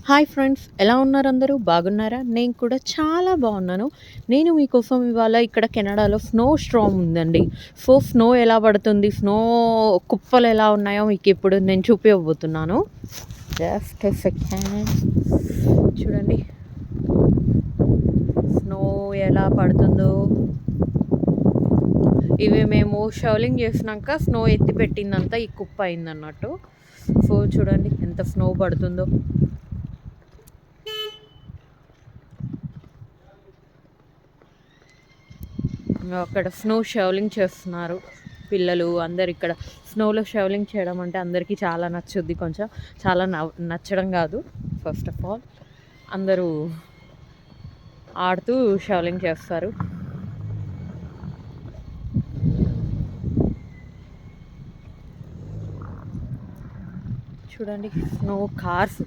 Hi friends, ఎలా ఉన్నారు అందరూ? బాగున్నారా? నేను కూడా చాలా బాగున్నాను. నేను మీకోసం ఇవాళ ఇక్కడ కెనడాలో స్నో స్టార్మ్ ఉందండి. సో, స్నో ఎలా పడుతుంది, స్నో కుప్పలు ఎలా ఉన్నాయో మీకు ఇప్పుడు నేను చూపివ్వబోతున్నాను. Just a second. చూడండి స్నో ఎలా పడుతుందో. ఇవి మేము షవలింగ్ చేసినాక స్నో ఎత్తి పెట్టిందంతా ఈ కుప్ప అయిందన్నట్టు. సో చూడండి ఎంత స్నో పడుతుందో. అక్కడ స్నో షవలింగ్ చేస్తున్నారు పిల్లలు అందరు. ఇక్కడ స్నోలో షవలింగ్ చేయడం అంటే అందరికీ చాలా నచ్చుద్ది. కొంచెం చాలా నచ్చడం కాదు, ఫస్ట్ ఆఫ్ ఆల్ అందరూ ఆడుతూ షవలింగ్ చేస్తారు. చూడండి స్నో కార్స్